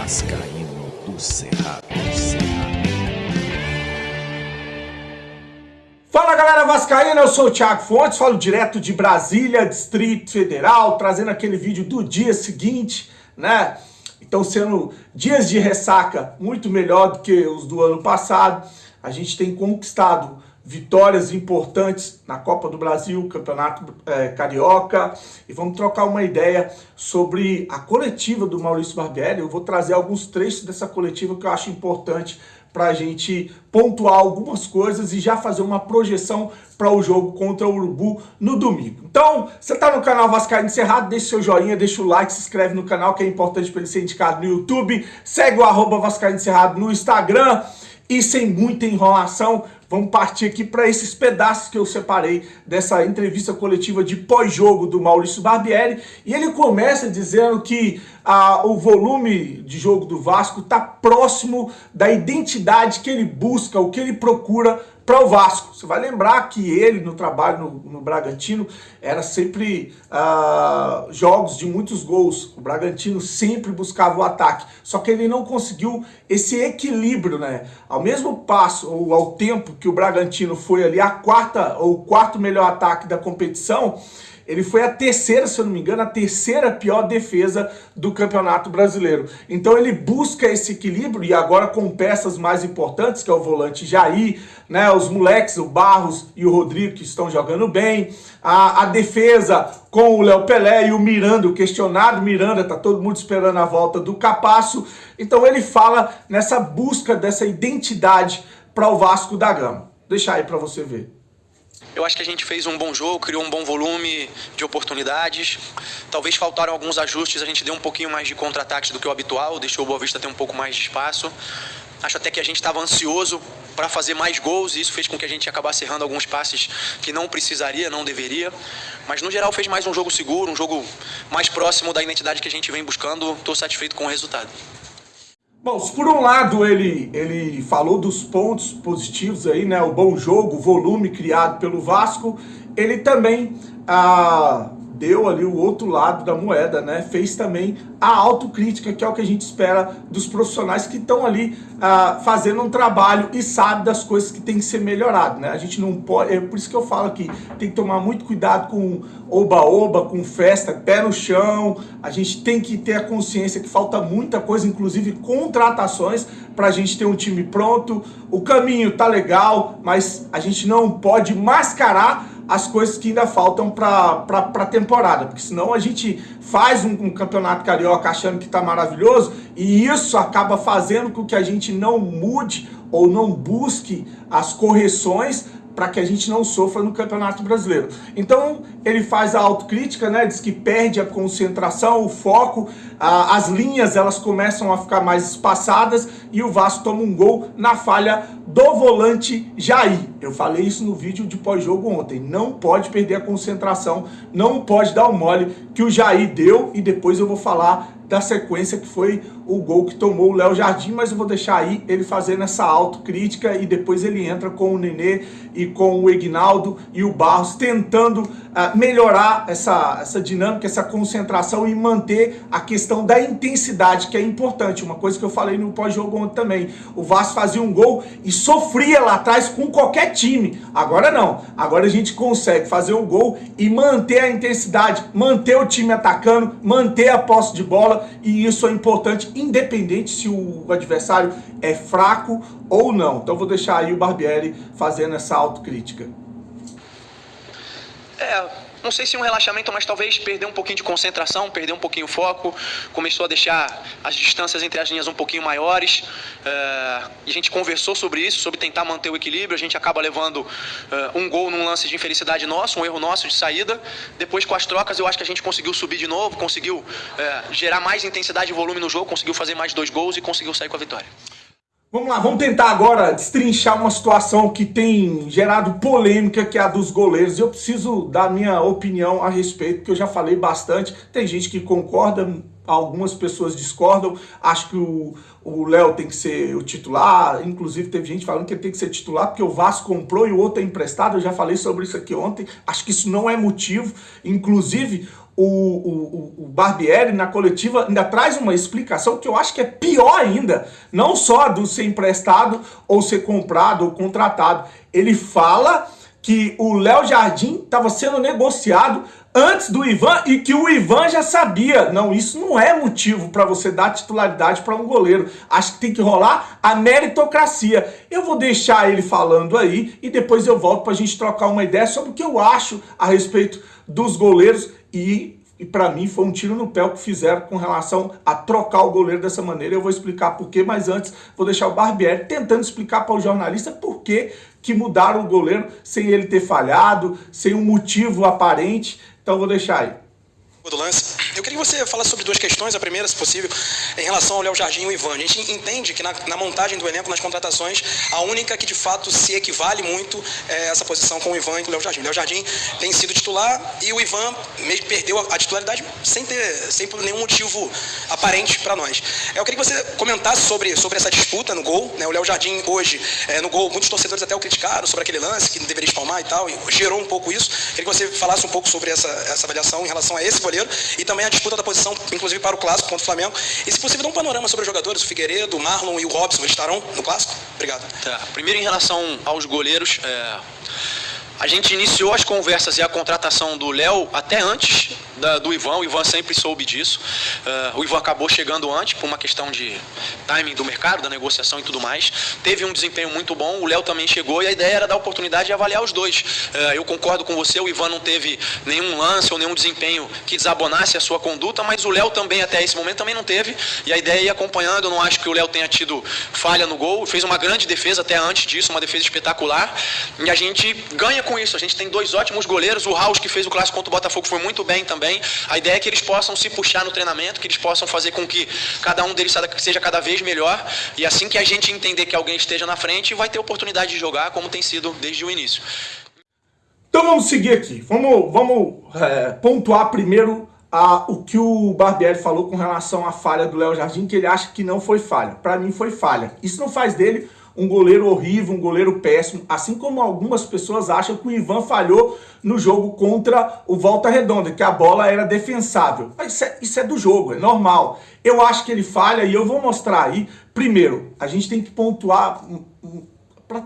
Vascaíno do Cerrado. Fala galera vascaína, eu sou o Thiago Fontes, falo direto de Brasília, Distrito Federal, trazendo aquele vídeo do dia seguinte, né? Então sendo dias de ressaca muito melhor do que os do ano passado. A gente tem conquistado vitórias importantes na Copa do Brasil, Campeonato Carioca, e vamos trocar uma ideia sobre a coletiva do Maurício Barbieri. Eu vou trazer alguns trechos dessa coletiva que eu acho importante para a gente pontuar algumas coisas e já fazer uma projeção para o jogo contra o Urubu no domingo. Então, você está no canal Vascaíno Cerrado, deixa seu joinha, deixa o like, se inscreve no canal que é importante para ele ser indicado no YouTube, segue o @Vascaíno Cerrado no Instagram e sem muita enrolação, vamos partir aqui para esses pedaços que eu separei dessa entrevista coletiva de pós-jogo do Maurício Barbieri. E ele começa dizendo que o volume de jogo do Vasco está próximo da identidade que ele busca, o que ele procura para o Vasco. Você vai lembrar que ele, no trabalho no Bragantino, era sempre jogos de muitos gols. O Bragantino sempre buscava o ataque, só que ele não conseguiu esse equilíbrio, né? Ao mesmo passo, ou ao tempo que o Bragantino foi ali a quarta ou o quarto melhor ataque da competição, ele foi a terceira, se eu não me engano, a terceira pior defesa do Campeonato Brasileiro. Então ele busca esse equilíbrio e agora com peças mais importantes, que é o volante Jair, né, os moleques, o Barros e o Rodrigo, que estão jogando bem, a defesa com o Léo Pelé e o Miranda, o questionado Miranda, tá todo mundo esperando a volta do Capasso. Então ele fala nessa busca dessa identidade para o Vasco da Gama. Deixa aí para você ver. Eu acho que a gente fez um bom jogo, criou um bom volume de oportunidades. Talvez faltaram alguns ajustes, a gente deu um pouquinho mais de contra-ataques do que o habitual, deixou o Boa Vista ter um pouco mais de espaço. Acho até que a gente estava ansioso para fazer mais gols e isso fez com que a gente acabasse errando alguns passes que não precisaria, não deveria. Mas no geral fez mais um jogo seguro, um jogo mais próximo da identidade que a gente vem buscando. Estou satisfeito com o resultado. Bom, se por um lado ele falou dos pontos positivos aí, né, o bom jogo, o volume criado pelo Vasco, ele também deu ali o outro lado da moeda, né, fez também a autocrítica, que é o que a gente espera dos profissionais que estão ali fazendo um trabalho e sabe das coisas que tem que ser melhorado, né, a gente não pode, é por isso que eu falo que tem que tomar muito cuidado com oba-oba, com festa, pé no chão. A gente tem que ter a consciência que falta muita coisa, inclusive contratações, para a gente ter um time pronto. O caminho tá legal, mas a gente não pode mascarar as coisas que ainda faltam para a temporada, porque senão a gente faz um campeonato carioca achando que tá maravilhoso e isso acaba fazendo com que a gente não mude ou não busque as correções para que a gente não sofra no Campeonato Brasileiro. Então ele faz a autocrítica, né? Diz que perde a concentração, o foco, as linhas elas começam a ficar mais espaçadas e o Vasco toma um gol na falha do volante Jair. Eu falei isso no vídeo de pós-jogo ontem. Não pode perder a concentração, não pode dar o mole que o Jair deu e depois eu vou falar da sequência que foi o gol que tomou o Léo Jardim, mas eu vou deixar aí ele fazendo essa autocrítica e depois ele entra com o Nenê e com o Ignaldo e o Barros tentando melhorar essa dinâmica, essa concentração e manter a questão da intensidade, que é importante, uma coisa que eu falei no pós-jogo ontem também. O Vasco fazia um gol e sofria lá atrás com qualquer time, agora não, agora a gente consegue fazer um gol e manter a intensidade, manter o time atacando, manter a posse de bola e isso é importante, independente se o adversário é fraco ou não. Então vou deixar aí o Barbieri fazendo essa autocrítica. Não sei se um relaxamento, mas talvez perder um pouquinho de concentração, perder um pouquinho o foco, começou a deixar as distâncias entre as linhas um pouquinho maiores, e a gente conversou sobre isso, sobre tentar manter o equilíbrio. A gente acaba levando um gol num lance de infelicidade nosso, um erro nosso de saída. Depois com as trocas eu acho que a gente conseguiu subir de novo, conseguiu gerar mais intensidade e volume no jogo, conseguiu fazer mais 2 gols e conseguiu sair com a vitória. Vamos lá, vamos tentar agora destrinchar uma situação que tem gerado polêmica, que é a dos goleiros. Eu preciso dar minha opinião a respeito, porque eu já falei bastante. Tem gente que concorda, algumas pessoas discordam, acho que o Léo tem que ser o titular, inclusive teve gente falando que ele tem que ser titular porque o Vasco comprou e o outro é emprestado, eu já falei sobre isso aqui ontem, acho que isso não é motivo, inclusive o Barbieri na coletiva ainda traz uma explicação que eu acho que é pior ainda, não só do ser emprestado ou ser comprado ou contratado, ele fala que o Léo Jardim estava sendo negociado antes do Ivan e que o Ivan já sabia. Não, isso não é motivo para você dar titularidade para um goleiro. Acho que tem que rolar a meritocracia. Eu vou deixar ele falando aí e depois eu volto para a gente trocar uma ideia sobre o que eu acho a respeito dos goleiros e para mim foi um tiro no pé o que fizeram com relação a trocar o goleiro dessa maneira. Eu vou explicar por quê, mas antes vou deixar o Barbieri tentando explicar para o jornalista por que mudaram o goleiro sem ele ter falhado, sem um motivo aparente. Então vou deixar aí. Do lance. Eu queria que você falasse sobre duas questões. A primeira, se possível, em relação ao Léo Jardim e o Ivan. A gente entende que na montagem do elenco, nas contratações, a única que de fato se equivale muito é essa posição com o Ivan e com o Léo Jardim. O Léo Jardim tem sido titular e o Ivan perdeu a titularidade sem nenhum motivo aparente para nós. Eu queria que você comentasse sobre essa disputa no gol. Né? O Léo Jardim hoje, no gol, muitos torcedores até o criticaram sobre aquele lance, que não deveria espalmar e tal, e gerou um pouco isso. Eu queria que você falasse um pouco sobre essa avaliação em relação a esse goleiro e também a disputa da posição, inclusive para o Clássico contra o Flamengo. E se possível, dá um panorama sobre os jogadores, o Figueiredo, o Marlon e o Robson, eles estarão no Clássico? Obrigado. Tá. Primeiro, em relação aos goleiros, a gente iniciou as conversas e a contratação do Léo até antes do Ivan. O Ivan sempre soube disso. O Ivan acabou chegando antes por uma questão de timing do mercado, da negociação e tudo mais. Teve um desempenho muito bom. O Léo também chegou e a ideia era dar a oportunidade de avaliar os dois. Eu concordo com você, o Ivan não teve nenhum lance ou nenhum desempenho que desabonasse a sua conduta, mas o Léo também até esse momento também não teve. E a ideia é ir acompanhando. Eu não acho que o Léo tenha tido falha no gol. Fez uma grande defesa até antes disso, uma defesa espetacular. E a gente ganha com isso. A gente tem dois ótimos goleiros. O Raul, que fez o Clássico contra o Botafogo, foi muito bem também. A ideia é que eles possam se puxar no treinamento, que eles possam fazer com que cada um deles seja cada vez melhor. E assim que a gente entender que alguém esteja na frente, vai ter oportunidade de jogar, como tem sido desde o início. Então vamos seguir aqui. Vamos pontuar primeiro o que o Barbieri falou com relação à falha do Léo Jardim, que ele acha que não foi falha. Para mim foi falha. Isso não faz dele um goleiro horrível, um goleiro péssimo, assim como algumas pessoas acham que o Ivan falhou no jogo contra o Volta Redonda, que a bola era defensável. Mas isso é do jogo, é normal. Eu acho que ele falha e eu vou mostrar aí. Primeiro, a gente tem que pontuar,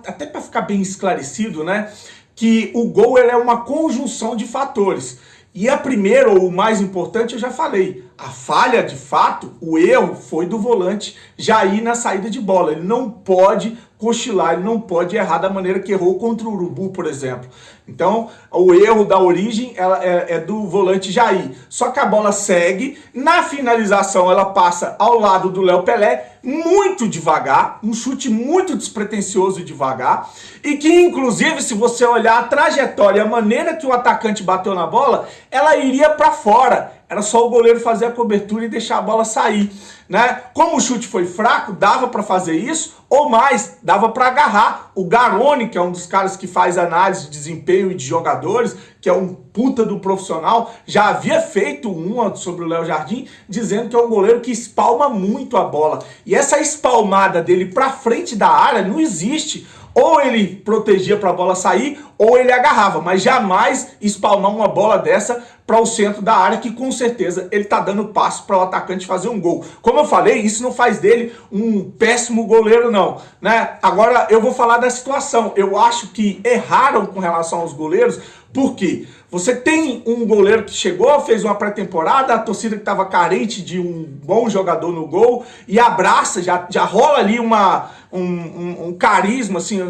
até para ficar bem esclarecido, né, que o gol ele é uma conjunção de fatores. E a primeira, ou o mais importante, eu já falei. A falha, de fato, o erro foi do volante Jair na saída de bola. Ele não pode cochilar, ele não pode errar da maneira que errou contra o Urubu, por exemplo. Então, o erro da origem é do volante Jair. Só que a bola segue, na finalização ela passa ao lado do Léo Pelé, muito devagar, um chute muito despretensioso e devagar, e que inclusive, se você olhar a trajetória, a maneira que o atacante bateu na bola, ela iria para fora. Era só o goleiro fazer a cobertura e deixar a bola sair, né? Como o chute foi fraco, dava para fazer isso, ou mais, dava para agarrar. O Garoni, que é um dos caras que faz análise de desempenho e de jogadores, que é um puta do profissional, já havia feito uma sobre o Léo Jardim, dizendo que é um goleiro que espalma muito a bola. E essa espalmada dele para frente da área não existe. Ou ele protegia para a bola sair, ou ele agarrava, mas jamais espalmar uma bola dessa para o centro da área, que com certeza ele está dando passo para o atacante fazer um gol. Como eu falei, isso não faz dele um péssimo goleiro não, né? Agora eu vou falar da situação. Eu acho que erraram com relação aos goleiros, porque você tem um goleiro que chegou, fez uma pré-temporada, a torcida que estava carente de um bom jogador no gol, e abraça, já rola ali um carisma, assim,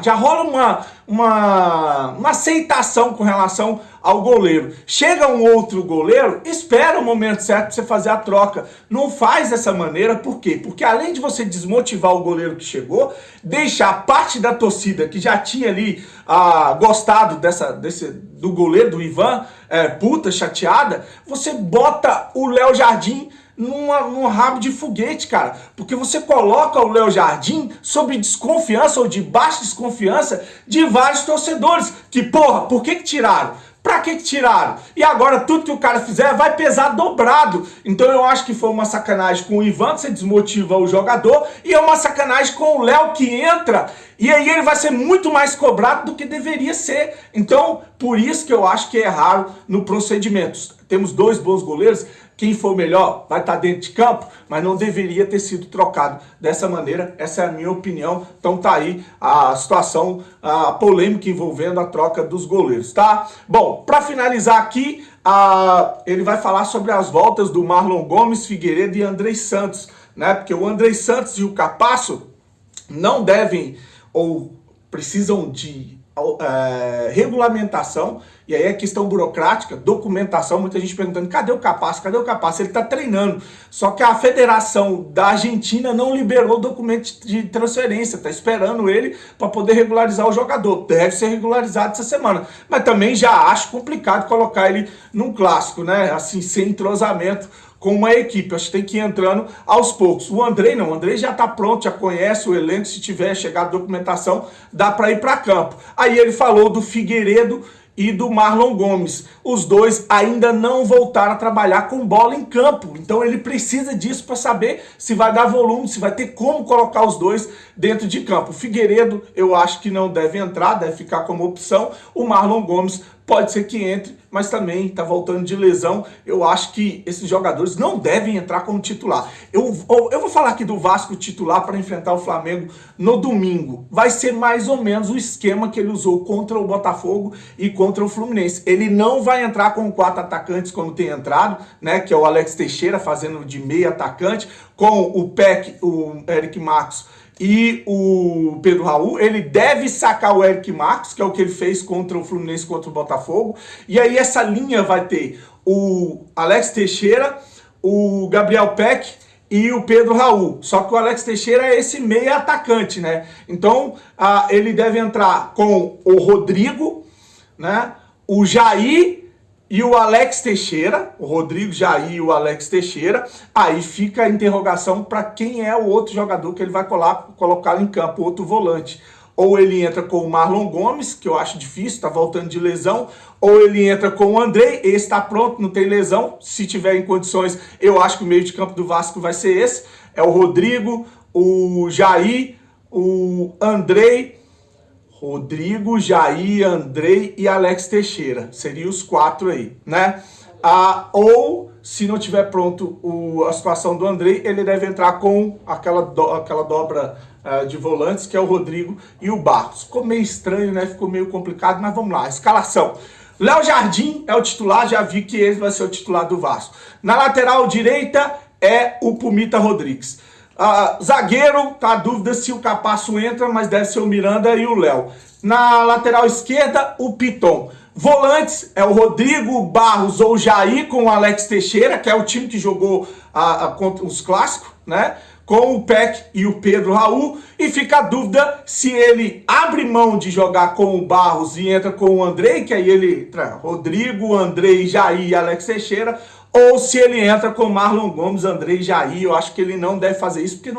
já rola uma aceitação com relação ao goleiro. Chega um outro goleiro, espera o momento certo para você fazer a troca. Não faz dessa maneira, por quê? Porque além de você desmotivar o goleiro que chegou, deixar parte da torcida que já tinha ali gostado do goleiro, do Ivan, puta, chateada, você bota o Léo Jardim num rabo de foguete, cara. Porque você coloca o Léo Jardim sob desconfiança ou de baixa desconfiança de vários torcedores. Que, porra, por que tiraram? Pra que tiraram? E agora tudo que o cara fizer vai pesar dobrado. Então eu acho que foi uma sacanagem com o Ivan, que você desmotiva o jogador, e é uma sacanagem com o Léo, que entra, e aí ele vai ser muito mais cobrado do que deveria ser. Então, por isso que eu acho que é errado no procedimento. Temos 2 bons goleiros, quem for melhor vai estar dentro de campo, mas não deveria ter sido trocado dessa maneira. Essa é a minha opinião. Então tá aí a situação, a polêmica envolvendo a troca dos goleiros, tá? Bom, para finalizar aqui, ele vai falar sobre as voltas do Marlon Gomes, Figueiredo e Andrei Santos, né? Porque o Andrei Santos e o Capasso não devem ou precisam de regulamentação, e aí é questão burocrática, documentação. Muita gente perguntando, cadê o Capasso? Cadê o Capasso? Ele tá treinando, só que a Federação da Argentina não liberou o documento de transferência, tá esperando ele para poder regularizar o jogador. Deve ser regularizado essa semana, mas também já acho complicado colocar ele num clássico, né, assim, sem entrosamento com uma equipe. Acho que tem que ir entrando aos poucos. O Andrei não, o Andrei já tá pronto, já conhece o elenco, se tiver chegado documentação, dá para ir para campo. Aí ele falou do Figueiredo e do Marlon Gomes. Os dois ainda não voltaram a trabalhar com bola em campo, então ele precisa disso para saber se vai dar volume, se vai ter como colocar os dois dentro de campo. O Figueiredo eu acho que não deve entrar, deve ficar como opção. O Marlon Gomes pode ser que entre, mas também está voltando de lesão. Eu acho que esses jogadores não devem entrar como titular. Eu vou falar aqui do Vasco titular para enfrentar o Flamengo no domingo. Vai ser mais ou menos o esquema que ele usou contra o Botafogo e contra o Fluminense. Ele não vai entrar com 4 atacantes como tem entrado, né? Que é o Alex Teixeira fazendo de meio atacante, com o Peck, o Eric Marcos e o Pedro Raul. Ele deve sacar o Eric Marcos, que é o que ele fez contra o Fluminense, contra o Botafogo. E aí essa linha vai ter o Alex Teixeira, o Gabriel Peck e o Pedro Raul. Só que o Alex Teixeira é esse meio atacante, né? Então ele deve entrar com o Rodrigo, né? O Jair e o Alex Teixeira, o Rodrigo, Jair e o Alex Teixeira. Aí fica a interrogação para quem é o outro jogador que ele vai colocar em campo, outro volante. Ou ele entra com o Marlon Gomes, que eu acho difícil, tá voltando de lesão, ou ele entra com o Andrei, esse tá pronto, não tem lesão. Se tiver em condições, eu acho que o meio de campo do Vasco vai ser esse. É o Rodrigo, o Jair, o Andrei, Rodrigo, Jair, Andrei e Alex Teixeira. Seriam os 4 aí, né? Ou, se não tiver pronto a situação do Andrei, ele deve entrar com aquela dobra de volantes, que é o Rodrigo e o Barros. Ficou meio estranho, né? Ficou meio complicado, mas vamos lá. Escalação. Léo Jardim é o titular, já vi que ele vai ser o titular do Vasco. Na lateral direita é o Pumita Rodrigues. Zagueiro, tá a dúvida se o Capasso entra, mas deve ser o Miranda e o Léo. Na lateral esquerda, o Piton. Volantes é o Rodrigo, Barros ou Jair com o Alex Teixeira, que é o time que jogou contra os clássicos, né? Com o Peck e o Pedro Raul. E fica a dúvida se ele abre mão de jogar com o Barros e entra com o Andrei, que aí ele Rodrigo, Andrei, Jair e Alex Teixeira, ou se ele entra com Marlon Gomes, Andrei e Jair. Eu acho que ele não deve fazer isso, porque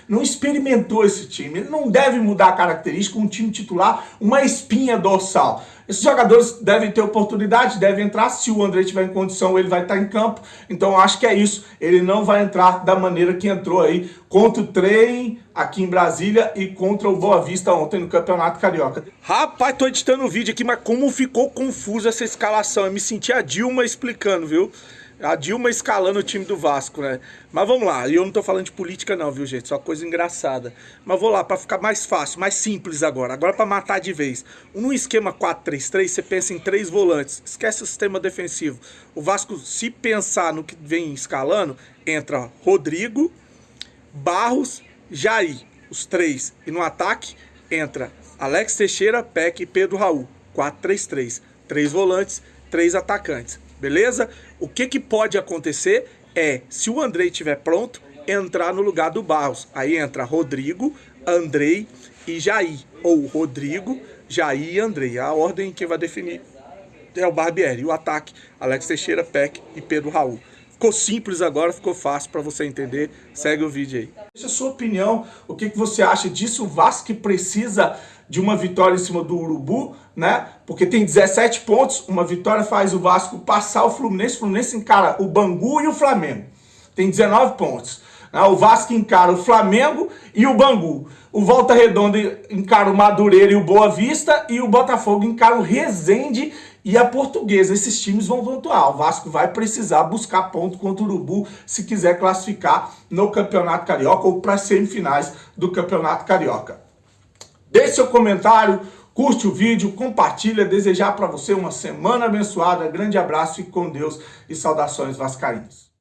não experimentou esse time. Ele não deve mudar a característica, um time titular, uma espinha dorsal. Esses jogadores devem ter oportunidade, devem entrar. Se o Andrei tiver em condição, ele vai estar em campo. Então eu acho que é isso. Ele não vai entrar da maneira que entrou aí contra o Trem aqui em Brasília e contra o Boa Vista ontem no Campeonato Carioca. Rapaz, tô editando o vídeo aqui, mas como ficou confusa essa escalação. Eu me senti a Dilma explicando, viu? A Dilma escalando o time do Vasco, né? Mas vamos lá, e eu não tô falando de política não, viu, gente? Só coisa engraçada. Mas vou lá, pra ficar mais fácil, mais simples agora. Agora pra matar de vez. No esquema 4-3-3, você pensa em 3 volantes. Esquece o sistema defensivo. O Vasco, se pensar no que vem escalando, entra Rodrigo, Barros, Jair, os 3. E no ataque, entra Alex Teixeira, Peck e Pedro Raul. 4-3-3. 3 volantes, 3 atacantes. Beleza? O que pode acontecer é, se o Andrei estiver pronto, entrar no lugar do Barros. Aí entra Rodrigo, Andrei e Jair. Ou Rodrigo, Jair e Andrei. A ordem que vai definir é o Barbieri. O ataque, Alex Teixeira, Peck e Pedro Raul. Ficou simples agora, ficou fácil para você entender. Segue o vídeo aí. Deixa a sua opinião, o que você acha disso? O Vasco que precisa de uma vitória em cima do Urubu, né? Porque tem 17 pontos, uma vitória faz o Vasco passar o Fluminense. O Fluminense encara o Bangu e o Flamengo. Tem 19 pontos. O Vasco encara o Flamengo e o Bangu. O Volta Redonda encara o Madureira e o Boa Vista. E o Botafogo encara o Resende e a Portuguesa. Esses times vão pontuar. O Vasco vai precisar buscar ponto contra o Urubu se quiser classificar no Campeonato Carioca ou para as semifinais do Campeonato Carioca. Deixe seu comentário, curte o vídeo, compartilha. Desejar para você uma semana abençoada. Grande abraço, fique com Deus e saudações vascaínas.